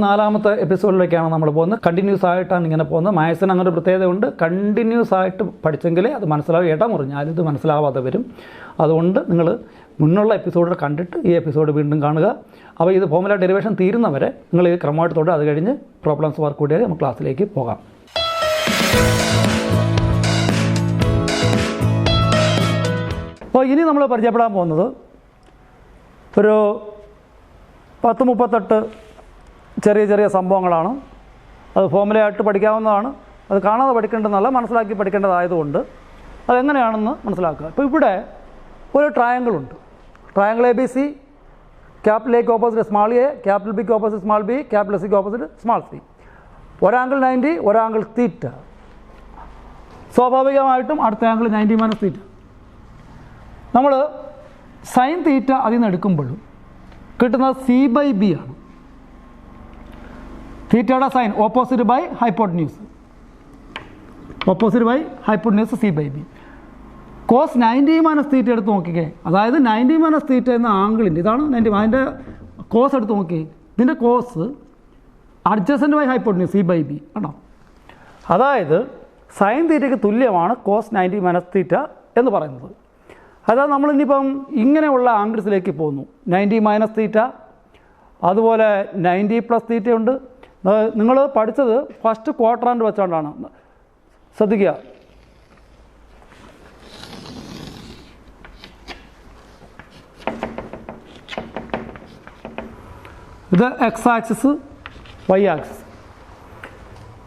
നാലാമത്തെ എപ്പിസോഡിലേക്കാണ് നമ്മൾ പോകുന്നത്. കണ്ടിന്യൂസ് ആയിട്ടാണ് ഇങ്ങനെ പോകുന്നത്. മാത്സിന് അങ്ങനെ ഒരു പ്രത്യേകതയുണ്ട്. കണ്ടിന്യൂസ് ആയിട്ട് പഠിച്ചെങ്കിലേ അത് മനസ്സിലാവും. ഇട മുറിഞ്ഞാൽ ഇത് മനസ്സിലാവാതെ വരും. അതുകൊണ്ട് നിങ്ങൾ മുന്നുള്ള എപ്പിസോഡിൽ കണ്ടിട്ട് ഈ എപ്പിസോഡ് വീണ്ടും കാണുക. അപ്പോൾ ഇത് ഫോർമുല ഡെറിവേഷൻ തീരുന്നവരെ നിങ്ങൾ ഈ ക്രമമായിട്ട് തൊട്ട് അത് കഴിഞ്ഞ് പ്രോബ്ലംസ് വർക്ക് കൂടിയാൽ നമുക്ക് ക്ലാസ്സിലേക്ക് പോകാം. അപ്പോൾ ഇനി നമ്മൾ പരിചയപ്പെടാൻ പോകുന്നത് ഒരു 10-38 ചെറിയ ചെറിയ സംഭവങ്ങളാണ്. അത് ഫോർമുലയായിട്ട് പഠിക്കാവുന്നതാണ്. അത് കാണാതെ പഠിക്കേണ്ടതെന്നല്ല, മനസ്സിലാക്കി പഠിക്കേണ്ടതായതുകൊണ്ട് അതെങ്ങനെയാണെന്ന് മനസ്സിലാക്കുക. ഇപ്പോൾ ഇവിടെ ഒരു ട്രയാങ്കിളുണ്ട്. Triangle A B C, capital എക്ക് ഓപ്പോസിറ്റ് സ്മാൾ എ, ക്യാപിറ്റൽ ബിക്ക് ഓപ്പോസിറ്റ് സ്മാൾ ബി, ക്യാപിറ്റൽ സിക്ക് ഓപ്പോസിറ്റ് സ്മാൾ സി. ഒരാങ്കിൾ 90, ഒരാങ്കിൾ തീറ്റ. സ്വാഭാവികമായിട്ടും അടുത്ത ആംഗിൾ 90 മൈനസ് തീറ്റ. നമ്മൾ സൈൻ തീറ്റ അതിൽ നിന്ന് എടുക്കുമ്പോഴും കിട്ടുന്നത് സി ബൈ ബി ആണ്. തീറ്റയുടെ sine opposite by hypotenuse, opposite by hypotenuse C by B. Cos 90 minus theta എടുത്ത് നോക്കിക്കേ. അതായത് 90 മൈനസ് തീറ്റ എന്ന ആംഗിളിൻ്റെ ഇതാണ് 90, അതിൻ്റെ കോസ് എടുത്ത് നോക്കി. ഇതിൻ്റെ cos adjacent by hypotenuse C by B ആണോ. അതായത് സൈൻ തീറ്റയ്ക്ക് തുല്യമാണ് കോസ് 90 മൈനസ് തീറ്റ എന്ന് പറയുന്നത്. അതായത് നമ്മളിനിപ്പം ഇങ്ങനെയുള്ള ആംഗിൾസിലേക്ക് പോകുന്നു. 90 മൈനസ് തീറ്റ, അതുപോലെ 90 പ്ലസ് തീറ്റയുണ്ട്. നിങ്ങൾ പഠിച്ചത് ഫസ്റ്റ് ക്വാഡ്രാന്റ് വെച്ചുകൊണ്ടാണ്, ശ്രദ്ധിക്കുക. ഇത് X axis, Y axis.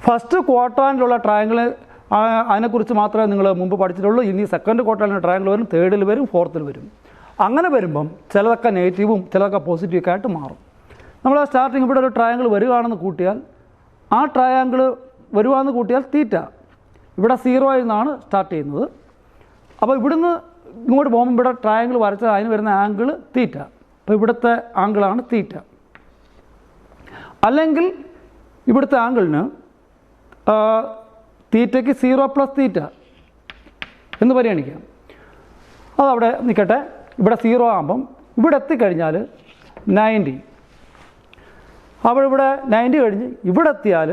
First ക്വാഡ്രാന്റിലുള്ള ട്രയാങ്കിൾ അതിനെക്കുറിച്ച് മാത്രമേ നിങ്ങൾ മുമ്പ് പഠിച്ചിട്ടുള്ളൂ. ഇനി സെക്കൻഡ് ക്വാഡ്രാന്റിൽ ട്രയാങ്കിൾ വരും, തേർഡിൽ വരും, ഫോർത്തിൽ വരും. അങ്ങനെ വരുമ്പം ചിലതൊക്കെ നെഗറ്റീവും ചിലതൊക്കെ പോസിറ്റീവൊക്കെ ആയിട്ട് മാറും. നമ്മൾ സ്റ്റാർട്ടിങ് ഇവിടെ ഒരു ട്രയാങ്കിൾ വരികയാണെന്ന് കൂട്ടിയാൽ, ആ ട്രയാങ്കിൾ വരുവാണെന്ന് കൂട്ടിയാൽ തീറ്റ ഇവിടെ 0 നിന്നാണ് സ്റ്റാർട്ട് ചെയ്യുന്നത്. അപ്പോൾ ഇവിടുന്ന് ഇങ്ങോട്ട് പോകുമ്പോൾ ഇവിടെ ട്രയാങ്കിൾ വരച്ചാൽ അതിന് വരുന്ന ആംഗിൾ തീറ്റ. അപ്പോൾ ഇവിടുത്തെ ആംഗിളാണ് തീറ്റ. അല്ലെങ്കിൽ ഇവിടുത്തെ ആംഗിളിന് തീറ്റയ്ക്ക് 0 പ്ലസ് തീറ്റ എന്ന് പരിഗണിക്കാം. അതവിടെ നിൽക്കട്ടെ. ഇവിടെ 0 ആകുമ്പം ഇവിടെ എത്തിക്കഴിഞ്ഞാൽ 90. അപ്പോൾ ഇവിടെ 90 കഴിഞ്ഞ് ഇവിടെ എത്തിയാൽ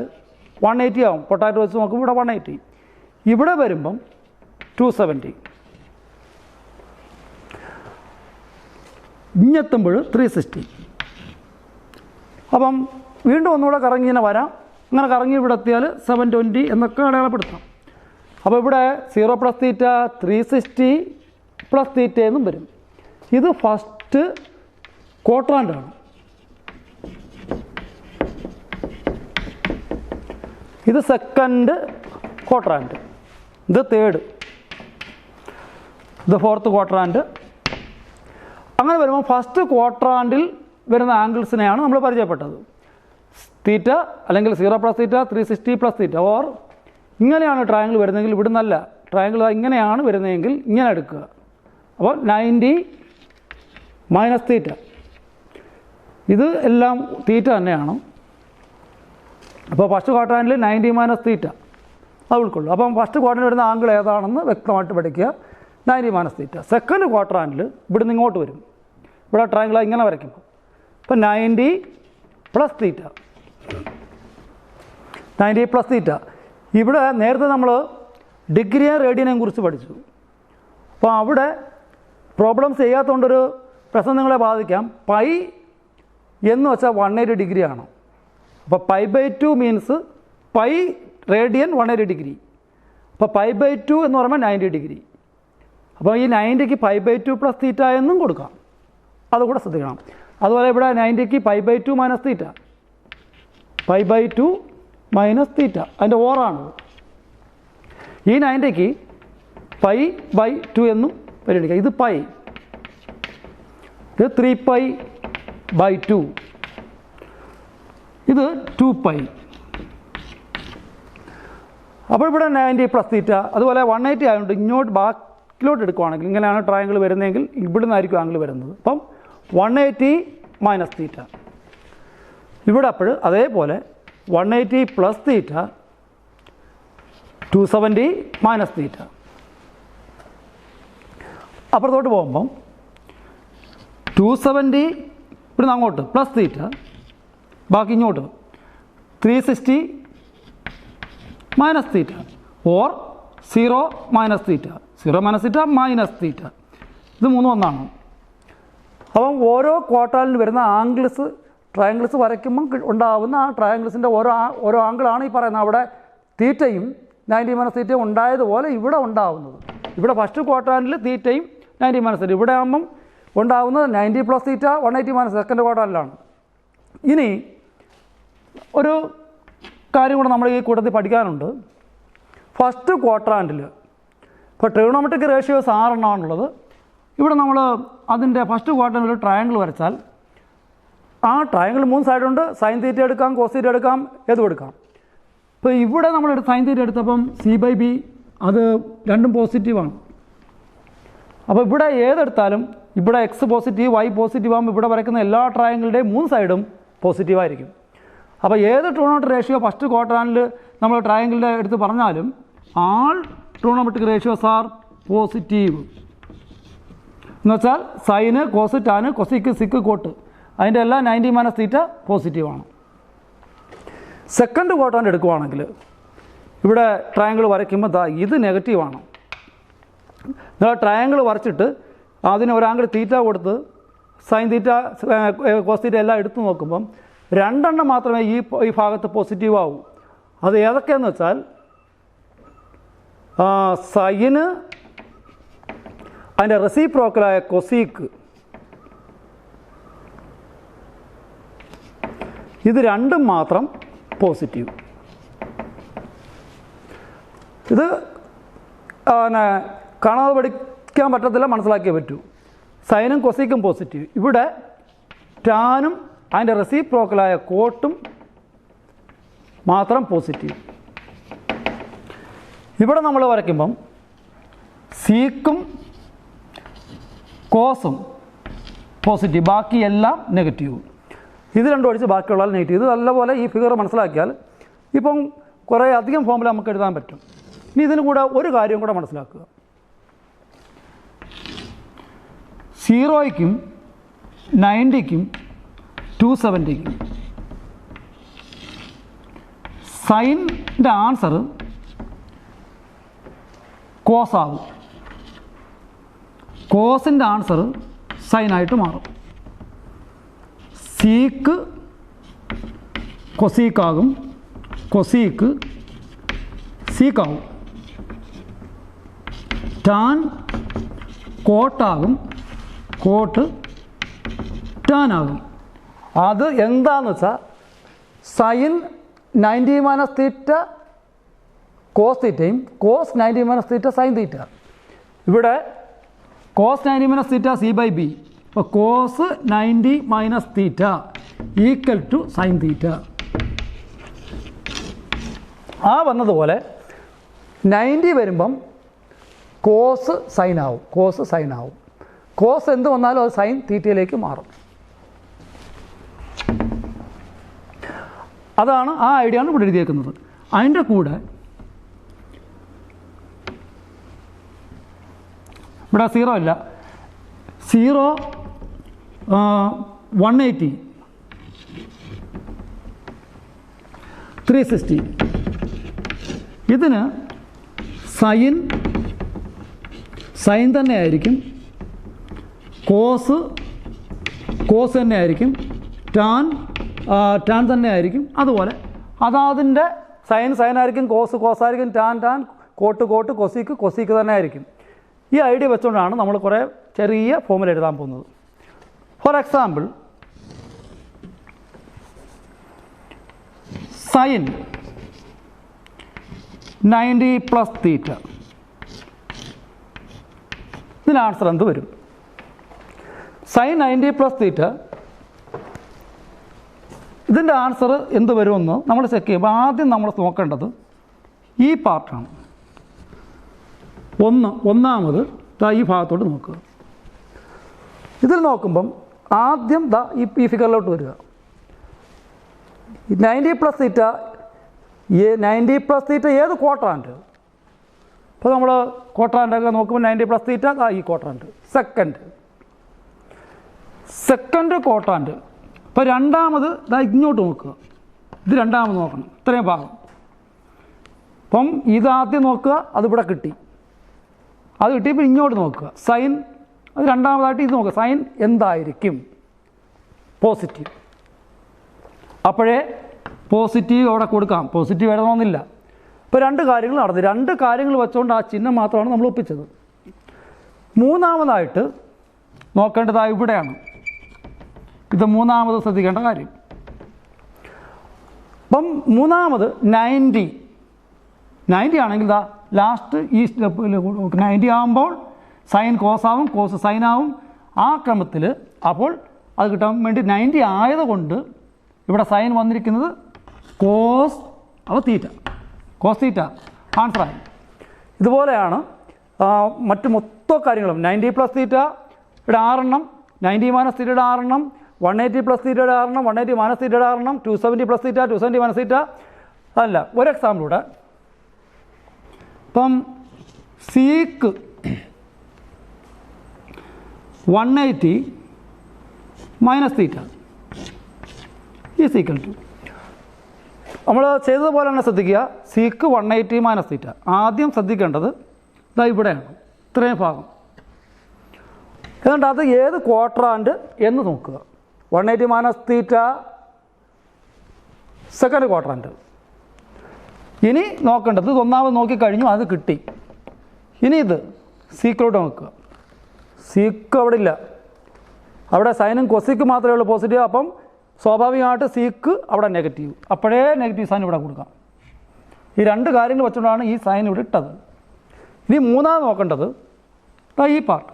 180 ആവും. പൊട്ടാറ്റോ വെച്ച് നോക്കുമ്പോൾ ഇവിടെ 180. ഇവിടെ വരുമ്പം 270. ഇഞ്ഞെത്തുമ്പോൾ 360. അപ്പം വീണ്ടും ഒന്നുകൂടെ കറങ്ങി ഇങ്ങനെ വരാം. അങ്ങനെ കറങ്ങി ഇവിടെ എത്തിയാൽ 720 എന്നൊക്കെ അടയാളപ്പെടുത്താം. അപ്പോൾ ഇവിടെ 0 പ്ലസ് തീറ്റ 360 പ്ലസ് തീറ്റ എന്നും വരും. ഇത് ഫസ്റ്റ് ക്വാഡ്രാന്റാണ്. ഇത് സെക്കൻഡ് ക്വാഡ്രാന്റ്, ഇത് തേർഡ്, ഇത് ഫോർത്ത് ക്വാഡ്രാന്റ്. അങ്ങനെ വരുമ്പോൾ ഫസ്റ്റ് ക്വാഡ്രാന്റിൽ വരുന്ന ആംഗിൾസിനെയാണ് നമ്മൾ പരിചയപ്പെട്ടത്. തീറ്റ അല്ലെങ്കിൽ 0 plus theta 360 plus theta. Or ഇങ്ങനെയാണ് ട്രയാങ്കിൾ വരുന്നതെങ്കിൽ ഇവിടെ നല്ല ട്രയാങ്കിൾ ഇങ്ങനെയാണ് വരുന്നതെങ്കിൽ ഇങ്ങനെ എടുക്കുക. അപ്പോൾ 90 മൈനസ് തീറ്റ. ഇത് എല്ലാം തീറ്റ തന്നെയാണ്. അപ്പോൾ ഫസ്റ്റ് ക്വാഡ്രാന്റിൽ 90 മൈനസ് തീറ്റ അത് ഉൾക്കൊള്ളും. അപ്പം ഫസ്റ്റ് ക്വാഡ്രാന്റിൽ വരുന്ന ആംഗിൾ ഏതാണെന്ന് വ്യക്തമായിട്ട് പഠിക്കുക. 90 മൈനസ് തീറ്റ. സെക്കൻഡ് ക്വാഡ്രാന്റിൽ ഇവിടുന്ന് ഇങ്ങോട്ട് വരും. ഇവിടെ ട്രയാങ്കിൾ ഇങ്ങനെ വരയ്ക്കുമ്പോൾ ഇപ്പം 90 പ്ലസ് തീറ്റ, 90 പ്ലസ് തീറ്റ. ഇവിടെ നേരത്തെ നമ്മൾ ഡിഗ്രിയെ റേഡിയനെയും കുറിച്ച് പഠിച്ചു. അപ്പോൾ അവിടെ പ്രോബ്ലംസ് ചെയ്യാത്തതുകൊണ്ടൊരു പ്രശ്നം നിങ്ങളെ ബാധിക്കാം. പൈ എന്ന് വെച്ചാൽ 180 ഡിഗ്രിയാണ്. അപ്പോൾ π/2 മീൻസ് പൈ റേഡിയൻ 180 ഡിഗ്രി. അപ്പോൾ π/2 എന്ന് പറയുമ്പോൾ 90 ഡിഗ്രി. അപ്പോൾ ഈ 90ക്ക് π/2 പ്ലസ് തീറ്റ എന്നും കൊടുക്കാം. അതുകൂടെ ശ്രദ്ധിക്കണം. അതുപോലെ ഇവിടെ 90ക്ക് π/2 മൈനസ് തീറ്റ, π/2 മൈനസ് തീറ്റ അതിൻ്റെ ഓറാണ്. ഈ 90ക്ക് π/2 എന്നും പരിഗണിക്കാം. ഇത് പൈ, ഇത് 3π/2, ഇത് 2π. അപ്പോൾ ഇവിടെ 90 പ്ലസ് തീറ്റ. അതുപോലെ 180 ആയതുകൊണ്ട് ഇങ്ങോട്ട് ബാക്കിലോട്ട് എടുക്കുവാണെങ്കിൽ ഇങ്ങനെയാണ് ട്രയാങ്കിൾ വരുന്നതെങ്കിൽ ഇവിടെ നിന്നായിരിക്കും ആംഗിൾ വരുന്നത്. അപ്പം 180 മൈനസ് തീറ്റ. ഇവിടെ അപ്പോൾ അതേപോലെ 180 പ്ലസ് തീറ്റ 270 മൈനസ് തീറ്റ. അപ്പുറത്തോട്ട് പോകുമ്പം 270 ഇവിടുന്ന് അങ്ങോട്ട് പ്ലസ് തീറ്റ ബാക്കി ഇങ്ങോട്ട് 360 minus theta or 0 minus theta 0 minus theta minus theta. ഇത് മൂന്നും ഒന്നാണ്. അപ്പം ഓരോ ക്വാർട്ടറിൽ വരുന്ന ട്രയാങ്കിൾസ് വരയ്ക്കുമ്പം ഉണ്ടാകുന്ന ആ ട്രയാങ്കിൾസിൻ്റെ ഓരോ ആംഗിളാണ് ഈ പറയുന്നത്. അവിടെ തീറ്റയും 90 മൈനസ് തീറ്റയും ഉണ്ടായതുപോലെ ഇവിടെ ഉണ്ടാകുന്നത്. ഇവിടെ ഫസ്റ്റ് ക്വാർട്ടറിൽ തീറ്റയും 90 മൈനസ് തീറ്റ, ഇവിടെ ആകുമ്പം ഉണ്ടാകുന്നത് 90 പ്ലസ് തീറ്റ 180 മൈനസ് സെക്കൻഡ് ക്വാർട്ടറിലാണ്. ഇനി ഒരു കാര്യം കൂടെ നമ്മൾ ഈ കൂട്ടത്തിൽ പഠിക്കാനുണ്ട്. ഫസ്റ്റ് ക്വാർട്ടറാൻഡിൽ ഇപ്പോൾ ട്രിഗണോമെട്രിക് റേഷ്യോസ് 6 എണ്ണമാണുള്ളത്. ഇവിടെ നമ്മൾ അതിൻ്റെ ഫസ്റ്റ് ക്വാർട്ടറിൽ ഒരു ട്രയാങ്കിൾ വരച്ചാൽ ആ ട്രയാങ്കിൾ 3 സൈഡുണ്ട്. സൈൻ തീറ്റ എടുക്കാം, കോസ് തീറ്റ എടുക്കാം, ഏതും എടുക്കാം. ഇപ്പോൾ ഇവിടെ നമ്മൾ സൈൻ തീറ്റ എടുത്തപ്പം C/B അത് രണ്ടും പോസിറ്റീവാണ്. അപ്പോൾ ഇവിടെ ഏതെടുത്താലും ഇവിടെ X പോസിറ്റീവ് Y പോസിറ്റീവ് ആകുമ്പോൾ ഇവിടെ വരയ്ക്കുന്ന എല്ലാ ട്രയാങ്കിളുടെയും 3 സൈഡും പോസിറ്റീവായിരിക്കും. അപ്പോൾ ഏത് ട്രിഗണോമെട്രിക് റേഷ്യോ ഫസ്റ്റ് ക്വാർട്ടറിൽ നമ്മൾ ട്രയാങ്കിളിൻ്റെ എടുത്ത് പറഞ്ഞാലും ആൾ ട്രിഗണോമെട്രിക് റേഷ്യോസ് ആർ പോസിറ്റീവ്. എന്നുവെച്ചാൽ സൈന്, കോസ്, ടാന്, കൊസിക്ക്, സിക്ക്, കോട്ട് അതിൻ്റെ എല്ലാം 90 മൈനസ് തീറ്റ പോസിറ്റീവാണ്. സെക്കൻഡ് ക്വാർട്ടറിൻ്റെ എടുക്കുവാണെങ്കിൽ ഇവിടെ ട്രയാങ്കിൾ വരയ്ക്കുമ്പോൾ ഇത് നെഗറ്റീവാണ്. നിങ്ങൾ ട്രയാങ്കിൾ വരച്ചിട്ട് അതിന് ഒരു ആംഗിൾ തീറ്റ കൊടുത്ത് സൈൻ തീറ്റ, കോസ് തീറ്റ എല്ലാം എടുത്തു നോക്കുമ്പം 2 എണ്ണം മാത്രമേ ഈ ഭാഗത്ത് പോസിറ്റീവ് ആവൂ. അത് ഏതൊക്കെയെന്ന് വെച്ചാൽ സൈന്, അതിൻ്റെ റെസിപ്രോക്കലായ കൊസീക്ക്, ഇത് രണ്ടും മാത്രം പോസിറ്റീവ്. ഇത് കാണാതെ പഠിക്കാൻ പറ്റത്തില്ല, മനസ്സിലാക്കിയേ പറ്റൂ. സൈനും കൊസീക്കും പോസിറ്റീവ്. ഇവിടെ ടാനും അതിൻ്റെ റെസിപ്രോക്കലായ കോട്ടും മാത്രം പോസിറ്റീവ്. ഇവിടെ നമ്മൾ വരയ്ക്കുമ്പം സീക്കും കോസും പോസിറ്റീവ്, ബാക്കി എല്ലാം നെഗറ്റീവ്. ഇത് രണ്ടും അടിച്ച് ബാക്കിയുള്ള നെഗറ്റീവ്. ഇത് നല്ലപോലെ ഈ ഫിഗർ മനസ്സിലാക്കിയാൽ ഇപ്പം കുറേ അധികം ഫോമുല നമുക്ക് എഴുതാൻ പറ്റും. ഇനി ഇതിന് കൂടെ ഒരു കാര്യം കൂടെ മനസ്സിലാക്കുക. 0യ്ക്കും 90ക്കും 270ക്കും സൈൻ്റെ ആൻസർ കോസ് ആവും, കോസിൻ്റെ ആൻസർ സൈനായിട്ട് മാറും. സീക്ക് കൊസീക്കാകും, കൊസീക്ക് സീക്കാവും. ടാൻ കോട്ടാകും, കോട്ട് ടാനാകും. അത് എന്താണെന്ന് വെച്ചാൽ സൈൻ 90 മൈനസ് തീറ്റ കോസ് തീറ്റയും cos 90 minus theta sine theta. ഇവിടെ കോസ് 90 മൈനസ് തീറ്റ C/B. അപ്പോൾ cos 90 minus theta equal to sine theta. ആ വന്നതുപോലെ 90 വരുമ്പം കോസ് സൈൻ ആവും, കോസ് സൈൻ ആവും. കോസ് എന്ത് വന്നാലും അത് സൈൻ തീറ്റയിലേക്ക് മാറും. അതാണ് ആ ഐഡിയ ആണ് ഇവിടെ എഴുതിയേക്കുന്നത്. അതിൻ്റെ കൂടെ ഇവിടെ 0 ഇല്ല. 0 180 360. ഇതിന് സൈൻ തന്നെ ആയിരിക്കും, കോസ് തന്നെ ആയിരിക്കും, ടാൻ തന്നെ ആയിരിക്കും. അതുപോലെ അതതിൻ്റെ സൈൻ ആയിരിക്കും, കോസ് ആയിരിക്കും, ടാൻ കോട്ട് കൊസീക്ക് തന്നെ ആയിരിക്കും. ഈ ഐഡിയ വെച്ചുകൊണ്ടാണ് നമ്മൾ കുറേ ചെറിയ ഫോമുല എഴുതാൻ പോകുന്നത്. For example, sine 90 plus theta, ഇതിന് ആൻസർ എന്ത് വരും? സൈൻ 90 പ്ലസ് തീറ്റ, ഇതിൻ്റെ ആൻസർ എന്ത് വരുമെന്ന് നമ്മൾ ചെക്ക് ചെയ്യുമ്പോൾ ആദ്യം നമ്മൾ നോക്കേണ്ടത് ഈ പാർട്ടാണ്. ഒന്നാമത് ഈ ഭാഗത്തോട്ട് നോക്കുക. ഇതിൽ നോക്കുമ്പം ആദ്യം ഈ ഫിഗറിലോട്ട് വരിക. 90 പ്ലസ് തീറ്റ, 90 പ്ലസ് തീറ്റ ഏത് ക്വാർട്ടറാൻഡ്? ഇപ്പോൾ നമ്മൾ ക്വാർട്ടറാൻഡൊക്കെ നോക്കുമ്പോൾ 90 പ്ലസ് തീറ്റ ഈ ക്വാർട്ടറാൻഡ്. സെക്കൻഡ് ക്വാർട്ടറാൻഡ് ഇപ്പോൾ രണ്ടാമത് ഇതാ ഇങ്ങോട്ട് നോക്കുക, ഇത് രണ്ടാമത് നോക്കണം, ഇത്രയും ഭാഗം. അപ്പം ഇതാദ്യം നോക്കുക, അതിവിടെ കിട്ടി, അത് കിട്ടിയപ്പോൾ ഇങ്ങോട്ട് നോക്കുക, സൈൻ, അത് രണ്ടാമതായിട്ട് ഇത് നോക്കുക, സൈൻ എന്തായിരിക്കും? പോസിറ്റീവ്. അപ്പോഴേ പോസിറ്റീവ് അവിടെ കൊടുക്കാം, പോസിറ്റീവ് എഴുതണമെന്നില്ല. ഇപ്പോൾ രണ്ട് കാര്യങ്ങൾ നടന്നു, രണ്ട് കാര്യങ്ങൾ വെച്ചുകൊണ്ട് ആ ചിഹ്നം മാത്രമാണ് നമ്മൾ ഒപ്പിച്ചത്. മൂന്നാമതായിട്ട് നോക്കേണ്ടതായി ഇവിടെയാണ്, ഇത് മൂന്നാമത് ശ്രദ്ധിക്കേണ്ട കാര്യം. അപ്പം മൂന്നാമത് 90 ആണെങ്കിൽ ഇതാ ലാസ്റ്റ് ഈ സ്റ്റെപ്പിൽ 90 ആകുമ്പോൾ സൈൻ കോസ് ആവും, കോസ് സൈൻ ആവും, ആ ക്രമത്തിൽ. അപ്പോൾ അത് കിട്ടാൻ വേണ്ടി 90 ആയതുകൊണ്ട് ഇവിടെ സൈൻ വന്നിരിക്കുന്നത് കോസ് തീറ്റ, കോസ് തീറ്റ ആൻസറായി. ഇതുപോലെയാണ് മറ്റ് മൊത്തം കാര്യങ്ങളും. 90 പ്ലസ് തീറ്റയുടെ 6 എണ്ണം, 90 മൈനസ് തീറ്റയുടെ 6 എണ്ണം, 180 പ്ലസ് തീറ്റയുടെ 6 എണ്ണം, 180 മൈനസ് തീറ്റയുടെ 6 എണ്ണം, 270 പ്ലസ് തീറ്റ, 270 മൈനസ് തീറ്റ. അതല്ല, ഒരു എക്സാമ്പിളൂടെ. ഇപ്പം sec 180 minus theta is equal to, നമ്മൾ ചെയ്തതുപോലെ തന്നെ ശ്രദ്ധിക്കുക, സീക്ക് 180 മൈനസ് തീറ്റ. ആദ്യം ശ്രദ്ധിക്കേണ്ടത് ഇതാ ഇവിടെയാണ്, ഇത്രയും ഭാഗം. എന്നിട്ട് അത് ഏത് ക്വാഡ്രാന്റ് എന്ന് നോക്കുക. 180 മൈനസ് തീറ്റ സെക്കൻഡ് ക്വാഡ്രാന്റ്. ഇനി നോക്കേണ്ടത്, ഇത് ഒന്നാമത് നോക്കിക്കഴിഞ്ഞു, അത് കിട്ടി. ഇനി ഇത് സീക്കിലോട്ട് നോക്കുക. സീക്ക് അവിടെ ഇല്ല, അവിടെ സൈനും കൊസിക്ക് മാത്രമേ ഉള്ളൂ പോസിറ്റീവ്. അപ്പം സ്വാഭാവികമായിട്ട് സീക്ക് അവിടെ നെഗറ്റീവ്, അപ്പോഴേ നെഗറ്റീവ് സൈൻ ഇവിടെ കൊടുക്കാം. ഈ രണ്ട് കാര്യങ്ങൾ വെച്ചുകൊണ്ടാണ് ഈ സൈൻ ഇവിടെ ഇട്ടത്. ഇനി മൂന്നാമത് നോക്കേണ്ടത് ഈ പാർട്ട്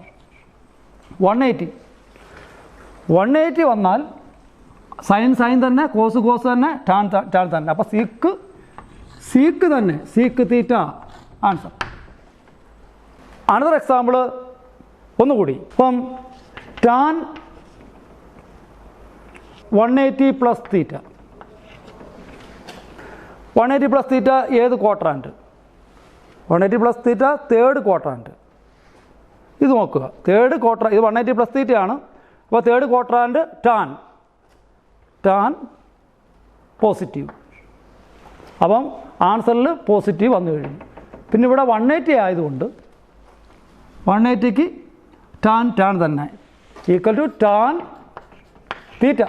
180 വന്നാൽ സൈൻ തന്നെ, കോസ് തന്നെ, ടാൻ തന്നെ. അപ്പോൾ സീക്ക് തന്നെ, സീക്ക് തീറ്റ ആൻസർ. അനദർ എക്സാമ്പിൾ ഒന്നുകൂടി. ഇപ്പം tan 180 plus theta, 180 plus theta ഏത് ക്വാഡ്രാന്റ്? 180 പ്ലസ് തീറ്റ തേർഡ് ക്വാഡ്രാന്റ്. ഇത് നോക്കുക, തേർഡ് ക്വാഡ്രാന്റ്, ഇത് 180 പ്ലസ് തീറ്റയാണ്. അപ്പോൾ തേർഡ് ക്വാഡ്രാന്റ് ടാൻ പോസിറ്റീവ്. അപ്പം ആൻസറിൽ പോസിറ്റീവ് വന്നു കഴിഞ്ഞു. പിന്നെ ഇവിടെ 180 ആയതുകൊണ്ട് 180ക്ക് ടാൻ തന്നെ ഈക്വൽ ടു ടാൻ തീറ്റ.